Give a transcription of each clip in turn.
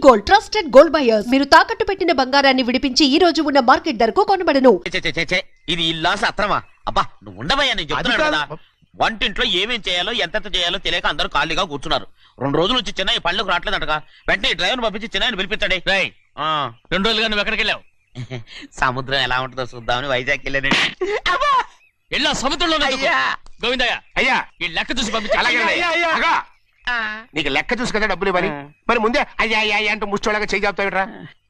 Gold trusted gold buyers. మీరు తాకట్టు పెట్టిన బంగారాన్ని విడిపించి ఈ రోజు ఉన్న మార్కెట్ ధరకు కొనబడను. ఇది ఇల్లా సత్రమా? అబ్బా నువ్వు ఉండవయ్యా, నేను చెప్తున్నాను కదా. వంటింట్లో ఏమేం చేయాలో ఎంతెంత చేయాలో తెలియక అందరూ ఖాళీగా కూర్చున్నారు. 2 రోజుల నుంచి చిన్న పళ్ళకు రావట్లేదంటగా. వెంటనే డ్రైవర్ పంపించి చిన్న పిలిపించాడే. 2 రోజులుగా నువ్వు ఎక్కడికి వెళ్ళావు? సముద్రం ఎలా ఉంటుందో చూద్దామని వైజాగ్ వెళ్ళాను. వెళ్ళా సముద్రంలో గోవిందయ్య అయ్యా ఈ లెక్క చూసి పంపించి. నీకు లెక్క చూసి కదా డబ్బులు ఇవ్వాలి. మరి ముందే అయ్యా అయ్యా అయ్యా అంటూ ముష్టోళ్ళగా చేయి చెప్తావిట్రా.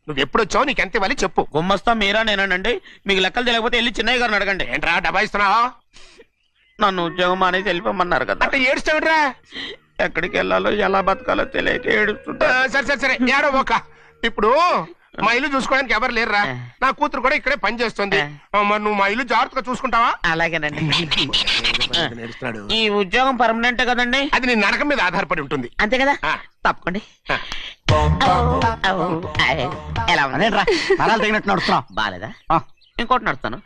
నువ్వు ఎప్పుడు వచ్చావు, నీకు ఎంత ఇవ్వాలి చెప్పు. గుమ్మస్తా మీరా నేనండి. మీకు లెక్కలు తెలియకపోతే వెళ్ళి చిన్నయ్య గారిని అడగండి. ఏంట్రా డబ్బా ఇస్తున్నావా? నన్ను ఉద్యోగం అనేది వెళ్ళిపోమన్నారు కదా. అంటే ఏడుస్తావిట్రా. ఎక్కడికి వెళ్ళాలో ఎలా బతకాలో తెలియక ఏడుస్తుంటా. సరే సరే సరే ఏడో ఒక. ఇప్పుడు మా ఇల్లు చూసుకోవడానికి ఎవరు లేరురా. నా కూతురు కూడా ఇక్కడే పని చేస్తుంది. మరి నువ్వు మా ఇల్లు జాగ్రత్తగా చూసుకుంటావా? అలాగేనండి. ఈ ఉద్యోగం పర్మనెంట్ కదండి? అది నీ నరకం మీద ఆధారపడి ఉంటుంది. అంతే కదా, తప్పకండి. ఎలా నరాలు తగినట్టు నడుస్తున్నా. బాలేదా? ఇంకోటి నడుస్తాను.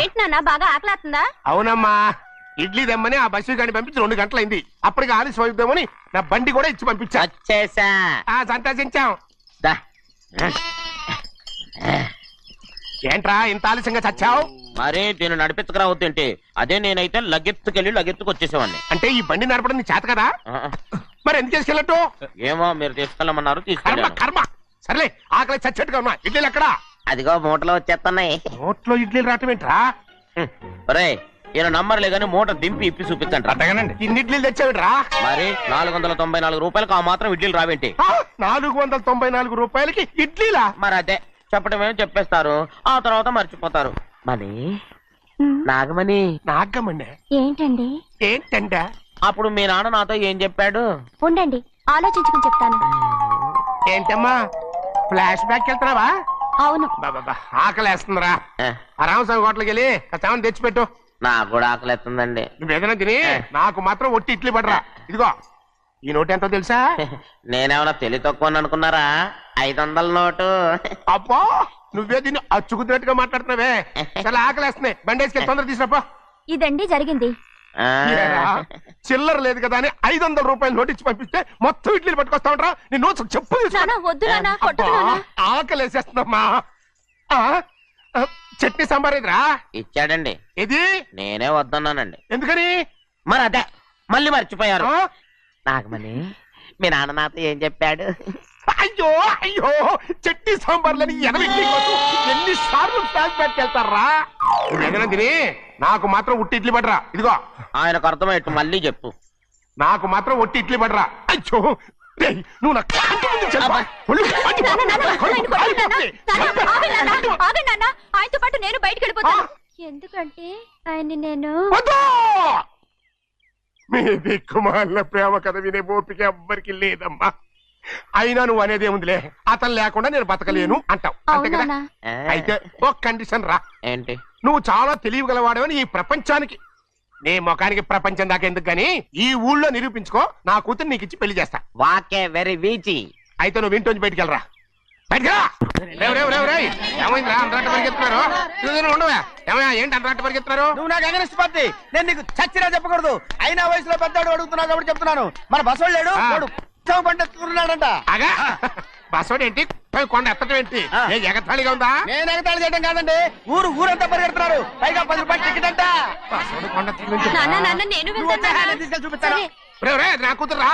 ఏంటి నాన్న బాగా ఆకలేస్తుందా? అవునమ్మా, ఇడ్లీ దమ్మని ఆ బస్సు గాని పంపించి 2 గంటలైంది. అప్పటికి ఆలస్యం అవుతామని నా బండి కూడా ఇచ్చి పంపించా. వచ్చేసా. సంతోషించాం. ఏంట్రా ఇంత ఆలస్యంగా చచ్చావు? మరి దీన్ని నడిపించకరావద్దేంటి? అదే నేనైతే లగెత్తుకెళ్ళి లగెత్తుకు వచ్చేసేవాడిని. అంటే ఈ బండి నడపడం నీ చేత కదా? మరి ఎందుకు చేసుకెళ్ళట్టు? ఏమో మీరు తీసుకెళ్ళమన్నారు, కర్మ తీసుకెళ్ళాను. కర్మ. సర్లే ఆకలి చచ్చేట్టుగా ఉన్నా. ఇడ్లీలు ఎక్కడా? అదిగో మూటలో వచ్చేస్తున్నాయి. నోట్లో ఇడ్లీలు రావటం ఏంట్రా? ఒరే ఈయన నంబర్లే గానీ మూట దింపి ఇప్పి చూపించండి. అట్టగానండి. ఇన్ని ఇడ్లీలు తెచ్చావిడ్రా? మరి 494 రూపాయలకు ఆ మాత్రం ఇడ్లీలు రావేంటి? 494 రూపాయలకి ఇడ్లీలా? మరి అదే చెప్పడమేమో చెప్పేస్తారు, ఆ తర్వాత మర్చిపోతారు. మరి నాగమణి నాగమ్మండి ఏంటండి? ఏంటంట? అప్పుడు మీ నాన్న నాతో ఏం చెప్పాడు? ఉండండి ఆలోచించుకుని చెప్తాను. ఏంటమ్మా ఫ్లాష్ బ్యాక్ వెళ్తున్నావా? అవును. బాబా ఆకలేస్తుందిరా. ఆ రామస్వామి హోటల్కి వెళ్ళి కాస్త తెచ్చిపెట్టు. నాకు కూడా ఆకలిస్తుందండి. నువ్వేదైనా తిని నాకు మాత్రం ఒట్టి ఇడ్లీ పడరా. ఇదిగో ఈ నోటు ఎంతో తెలుసా? నేనేమన్నా తెలివి తక్కువ అనుకున్నారా? 500 నోటు. అబ్బో నువ్వే దీన్ని అచ్చుకుతున్నట్టుగా మాట్లాడుతున్నావే. చాలా ఆకలేస్తున్నాయి. బండేసుకెళ్ళి తొందర తీసినప్ప. ఇదండి జరిగింది. చిల్లర లేదు కదా అని 500 రూపాయలు నోటు ఇచ్చి పంపిస్తే మొత్తం ఇడ్లీలు పట్టుకొస్తా ఉంటా. నీ నోట్స్ చెప్పు. ఆకలేసేస్తుందమ్మా. చట్నీ సాంబార్ ఇదిరా. ఇచ్చాడండి. ఇది నేనే వద్దన్నానండి. ఎందుకని? మరి అదే మళ్ళీ మర్చిపోయారు. నాగమణి మీ నాన్న నాతో ఏం చెప్పాడు? అయ్యో అయ్యో చట్నీ సాంబార్లని ఎన్ని సార్లు ఫ్లాష్ బ్యాక్ వెళ్తారా? ఏదైనా తిని నాకు మాత్రం ఒట్టి ఇడ్లీ పడరా. ఇదిగో ఆయనకు అర్థమయ్యట్టు మళ్ళీ చెప్పు. నాకు మాత్రం ఒట్టి ఇడ్లీ పడరా. అయ్యో నువ్వు ఆయనతో పాటు నేను బయటకు వెళ్ళిపోతాను. ఎందుకంటే ఆయన్ని నేను మీ దిక్కుమాల ప్రేమ కథ వినే ఓపిక ఎవ్వరికి లేదమ్మా. అయినా నువ్వు అనేది ఏముందిలే, అతను లేకుండా నేను బతకలేను అంటావు అంతే కదా? అయితే ఒక కండిషన్ రా. ఏంటి? నువ్వు చాలా తెలియగలవాడవని ఈ ప్రపంచానికి, నీ ముఖానికి ప్రపంచం దాకా ఎందుకు గాని ఈ ఊళ్ళో నిరూపించుకో. నా కూతురు నీకు ఇచ్చి పెళ్లి చేస్తా. వాకే వెరీ వీచి. అయితే నువ్వు ఇంటి బయటికి వెళ్ళరా. ఏమైందిరా అంతరాట పరిగెత్తున్నారు? ఉండవా ఏమయ్యా? ఏంటి అంతరాట పరిగెత్తున్నారు? నువ్వు నాకు అగనిస్ట్ పార్టీ. నేను నీకు చచ్చినా చెప్పకూడదు. అయినా వయసులో పెద్దవాడు అడుగుతున్నావు కాబట్టి చెప్తున్నాను. మన బసవాడు లేడు, పండుతున్నాడంట. అగా బసవాడు ఏంటి? కొండ ఎత్తడం ఏంటి? ఎగతాళిగా ఉందా? నేను ఎగతాళి చేయడం కాదండి, ఊరంతా పరిగెడుతున్నారు. పైగా 10 రూపాయలు టికెట్ అంట. బసవాడు కొండ తీసుకెళ్ళి చూపిస్తాను. నా కూతురు రా.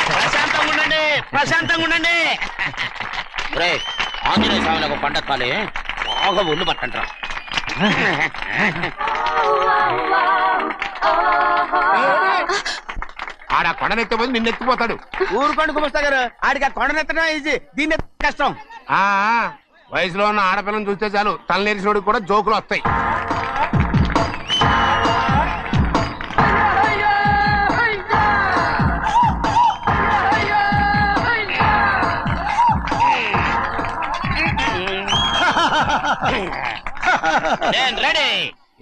ప్రశాంతంగా ఉండండి, ప్రశాంతంగా ఉండండి. ఆంజనేయ స్వామికి ఒక పండగ కాలే, బాగా ఒళ్ళు పట్టంటారా. ఆడ కొండనెత్తిపోతే నిన్నెత్తిపోతాడు. ఊరుకోండి కుమస్తా గారు, ఆడికి ఆ కొండనెత్తడం ఈజీ, దీన్ని కష్టం. వయసులో ఉన్న ఆడపిల్లని చూస్తే చాలు తలనేరిసినోడికి కూడా జోకులు వస్తాయి.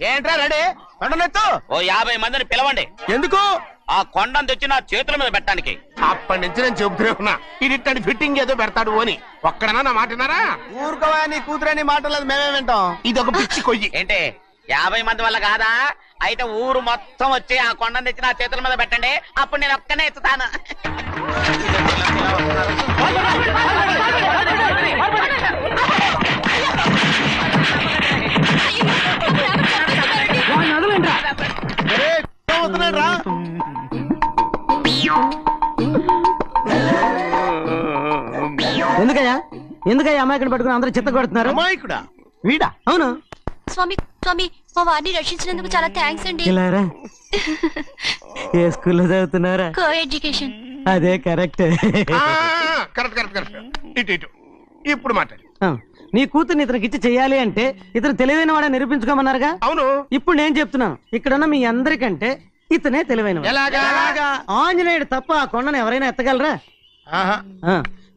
ఏంట్రా రెడీ? కొండనెత్తు. ఓ 50 మందిని పిలవండి. ఎందుకు? ఆ కొండను తెచ్చి నా చేతుల మీద పెట్టడానికి. అప్పటి నుంచి నేను చెబుతూనే ఉన్నా, ఇది ఫిట్టింగ్ ఏదో పెడతాడు అని. ఒక్కడనా నా మాట విన్నారా? ఊరుకోవా, నీ కూతురని మాటలేదు, మేమే వింటాం. ఇది ఒక పిచ్చి కొయ్యి. ఏంటి 50 మంది వల్ల కాదా? అయితే ఊరు మొత్తం వచ్చి ఆ కొండను తెచ్చి నా చేతుల మీద పెట్టండి, అప్పుడు నేను ఒక్కనే ఎత్తుతాను. ఎందుకయ్యా అమాయకుని పట్టుకుని అందరూ చిత్త కొడుతున్నారు? అమాయకుడా వీడా? అవును. స్వామి స్వామి మా వారిని రక్షించినందుకు చాలా థ్యాంక్స్ అండి. ఇలారా ఏ స్కూల్లో చదువుతున్నారా? Coeducation. అదే కరెక్ట్. Correct correct correct. ఇటు ఇటు ఇప్పుడు మాట్లాడు. నీ కూతుర్ని ఇతనికి ఇచ్చి చెయ్యాలి అంటే ఇతను తెలివైన వాడే నిరూపించుకోమన్నారుగా. అవును. ఇప్పుడు నేను చెప్తున్నాను, ఇక్కడున్న మీ అందరికంటే ఇతనే తెలివైన. ఆంజనేయుడు తప్ప ఆ కొండను ఎవరైనా ఎత్తగలరా?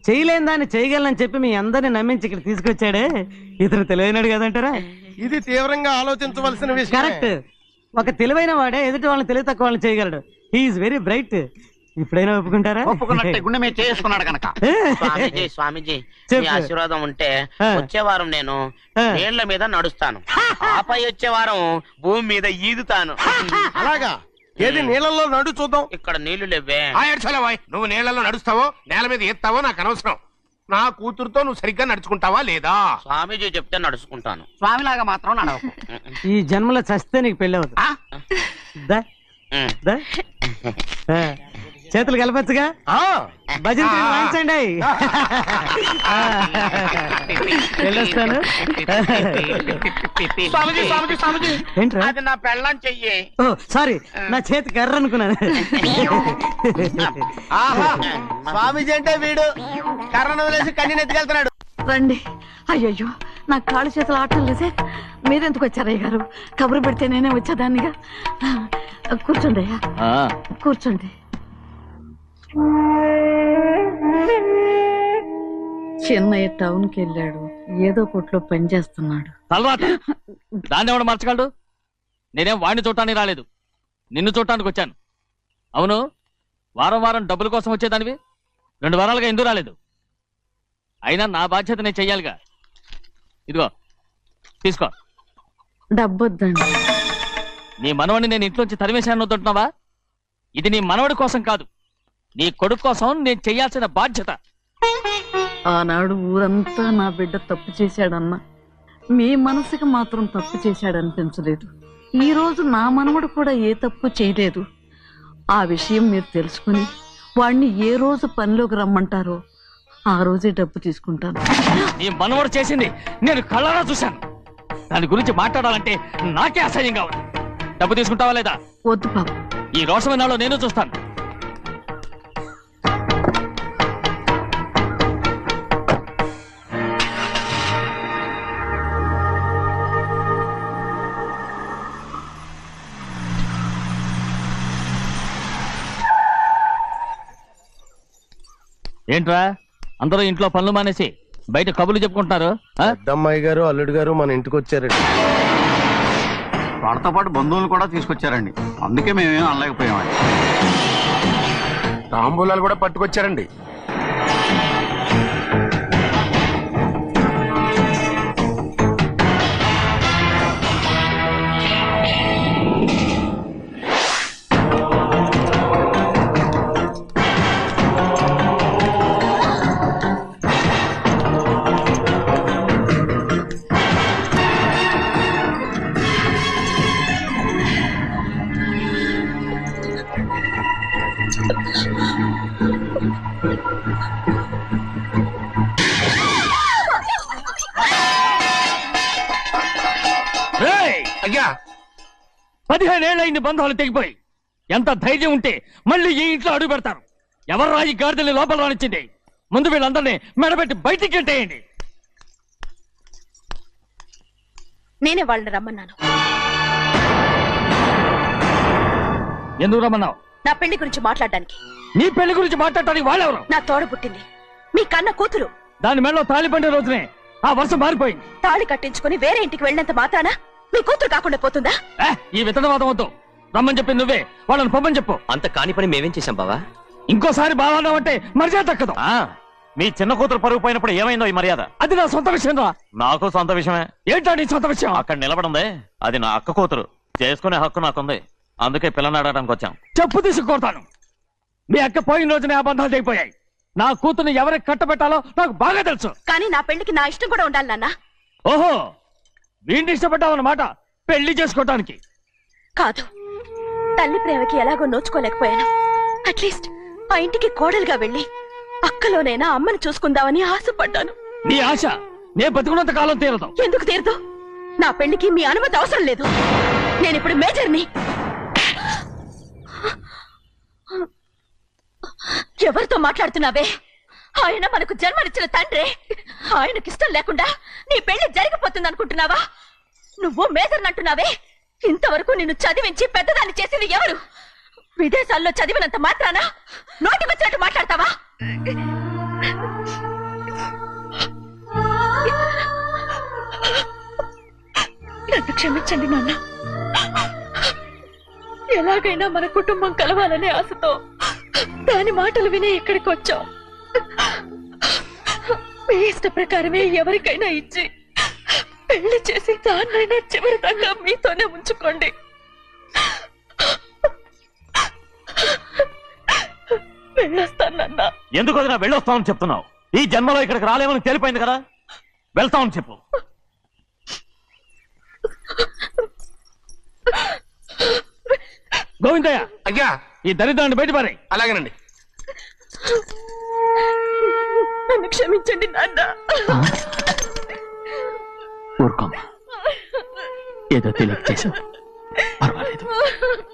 చేయలేని దాన్ని చేయగలనని చెప్పి మీ అందరిని నమ్మించి ఇక్కడ తీసుకొచ్చాడే, ఇతను తెలివైనడు కదంటారా? ఇది తీవ్రంగా ఆలోచించవలసిన విషయం. కరెక్ట్. ఒక తెలివైన వాడే ఎదుటి వాళ్ళని తెలివి తక్కువ వాళ్ళని చేయగలడు. He is very bright. ఇప్పుడైనా ఒప్పుకుంటారా? ఒప్పుకున్నట్టే, గుండె మీద చేసుకున్నాడు కనుక. స్వామీజీ స్వామీజీ మీ ఆశీర్వాదం ఉంటే వచ్చే వారం నేను నీళ్ల మీద నడుస్తాను, ఆపై వచ్చే వారం భూమి మీద ఈదుతాను. అలాగా? ఏది నీళ్ళల్లో నడు చూద్దాం. ఇక్కడ నీళ్లు లేవే. నువ్వు నీళ్లలో నడుస్తావో నేల మీద ఎత్తావో నాకు అనవసరం. నా కూతురుతో నువ్వు సరిగ్గా నడుచుకుంటావా లేదా? స్వామీజీ చెప్తే నడుచుకుంటాను. స్వామిలాగా మాత్రం నడవకు. ఈ జన్మలో చస్తే నీకు పెళ్ళి అవుతుంది. చేతులు కలపచ్చుగా, భజన వాయించండి. వెళ్ళొస్తాను. స్వామీజీ స్వామీజీ స్వామీజీ ఏంట్రా? అది నా పెళ్ళం చెయ్యి. ఓ సారీ, నా చేతి కర్ర అనుకున్నాను. స్వామీజీ అంటే వీడు కర్రను వదిలేసి కన్నీని ఎత్తుకెళ్తున్నాడు. రండి. అయ్యయ్యో నా కాళ్ళు చేతులు ఆటలు లేసే. మీరెందుకు వచ్చారయ్య గారు? కబురు పెడితే నేనే వచ్చేదాన్నిగా. కూర్చోండి అయ్యా, కూర్చోండి. చెన్నయ్య టౌన్ కి వెళ్ళాడు, ఏదో కొట్లో పని చేస్తున్నాడు. తర్వాత దాన్ని ఎవడు మార్చగలడు? నేనేం వాడిని చూడటానికి రాలేదు, నిన్ను చూడటానికి వచ్చాను. అవును, వారం వారం డబ్బుల కోసం వచ్చేదానివి 2 వారాలుగా ఎందుకు రాలేదు? అయినా నా బాధ్యత నేను చెయ్యాలిగా. ఇదిగో తీసుకో. డబ్బొద్దండి. నీ మనవడిని నేను ఇంట్లోంచి తరిమేశాను వద్దంటున్నావా? ఇది నీ మనవడి కోసం కాదు, నీ కొడుకు కోసం నేను చెయ్యాల్సిన బాధ్యత. ఆనాడు ఊరంతా నా బిడ్డ తప్పు చేశాడన్నా, మీ మనసుకి మాత్రం తప్పు చేశాడనిపించలేదు. ఈ రోజు నా మనవడు కూడా ఏ తప్పు చేయలేదు. ఆ విషయం మీరు తెలుసుకుని వాడిని ఏ రోజు పనిలోకి రమ్మంటారో ఆ రోజే డబ్బు తీసుకుంటాను. నీ మనవడు చేసింది నేను కళ్ళారా చూశాను. దాని గురించి మాట్లాడాలంటే నాకే అసహ్యంగా ఉంది. డబ్బు తీసుకుంటావా లేదా? వద్దు బాబు. ఈ రోషమైన నాలో నేను చూస్తాను. ఏంట్రా అందరూ ఇంట్లో పనులు మానేసి బయట కబుర్లు చెప్పుకుంటున్నారు? పెద్దమ్మాయి గారు అల్లుడు గారు మన ఇంటికి వచ్చారండి. వాళ్ళతో పాటు బంధువులు కూడా తీసుకొచ్చారండి, అందుకే మేమేం అనలేకపోయామండి. తాంబూలాలు కూడా పట్టుకొచ్చారండి. అయ్యా 15 ఏళ్ళైంది బంధాలు తెగిపోయి. ఎంత ధైర్యం ఉంటే మళ్ళీ ఈ ఇంట్లో అడుగు పెడతారు? ఎవరు రాయి గాడిదల్ని లోపల రానిచ్చింది? ముందు వీళ్ళందరినీ మెడబెట్టి బయటికి గెట్టేయండి. నేనే వాళ్ళని రమ్మన్నాను. ఎందుకు రమ్మన్నావు? నా పెళ్లి గురించి మాట్లాడడానికి. నీ పెళ్లి గురించి మాట్లాడటానికి వాళ్ళెవరు? నా తోడ పుట్టింది, మీ కన్న కూతురు. దాని మెడలో తాళి పండే రోజునే ఆ వర్షం మారిపోయింది. తాళి కట్టించుకుని వేరే ఇంటికి వెళ్ళినంత మాత్రాన మీ కూతురు కాకుండా పోతుందా? ఈ విత్తనవాదం వద్దు. రమ్మని చెప్పింది నువ్వే, వాళ్ళని పొమ్మని చెప్పు. అంత కాని పని మేమేం చేశాం బావా? ఇంకోసారి బాగా అంటే మర్యాద తక్కదు. మీ చిన్న కూతురు పరుగు పోయినప్పుడు ఏమైందో ఈ మర్యాద? అది నా సొంత విషయం రా. నాకు సొంత విషయమే. ఏంటో నీ సొంత విషయం? అక్కడ నిలబడిందే అది నా అక్క కూతురు. చేసుకునే హక్కు నాకుంది, అందుకే పిల్లని అడగడానికి వచ్చాం. చెప్పు తీసుకొడతాను. మీ అక్క పోయిన రోజునే అబద్ధాలు అయిపోయాయి. నా కూతుర్ని ఎవరికి కట్టబెట్టాలో నాకు బాగా తెలుసు. కానీ నా పెళ్లికి నా ఇష్టం కూడా ఉండాలి నాన్న. ఓహో, వీడిని ఇష్టపడ్డావన్నమాట పెళ్లి చేసుకోవటానికి. కాదు, తల్లి ప్రేమకి ఎలాగో నోచుకోలేకపోయాను. అట్లీస్ట్ ఆ ఇంటికి కోడలుగా వెళ్ళి అక్కలోనైనా అమ్మని చూసుకుందామని ఆశపడ్డాను. నీ ఆశ నే బతుకున్నంత కాలం తీరదు. ఎందుకు తీరదు? నా పెళ్లికి మీ అనుమతి అవసరం లేదు. నేనిప్పుడు మేజర్ని. ఎవరితో మాట్లాడుతున్నావే? ఆయన మనకు జన్మనిచ్చిన తండ్రి. ఆయనకిష్టం లేకుండా నీ పెళ్లి జరిగిపోతుంది అనుకుంటున్నావా? నువ్వు మేజర్ అంటున్నావే. ఇంతవరకు నిన్ను చదివించి పెద్దదాన్ని చేసింది ఎవరు? విదేశాల్లో చదివినంత మాత్రాన నోటికొచ్చినట్టు మాట్లాడతావా? నన్ను క్షమించండి నాన్న. ఎలాగైనా మన కుటుంబం కలవాలనే ఆశతో దాని మాటలు వినే ఇక్కడికి వచ్చాం. మీ ఇష్ట ప్రకారమే ఎవరికైనా ఇచ్చి పెళ్లి చేసి దాన్నైనా చివరి దాకా మీతోనే ఉంచుకోండి. వెళ్ళొస్తానన్నా. ఎందుకు వదినా వెళ్ళొస్తామని చెప్తున్నావు? ఈ జన్మలో ఇక్కడికి రాలేమని తెలిపోయింది కదా, వెళ్తామని చెప్పు. గోవిందయ్య, అయ్యా ఈ దరిద్రాన్ని బయటపడి. అలాగేనండి. నన్ను క్షమించండి నాన్న. ఊరుకోమ్మా, ఏదో తెలియక చేసావు, పర్వాలేదు.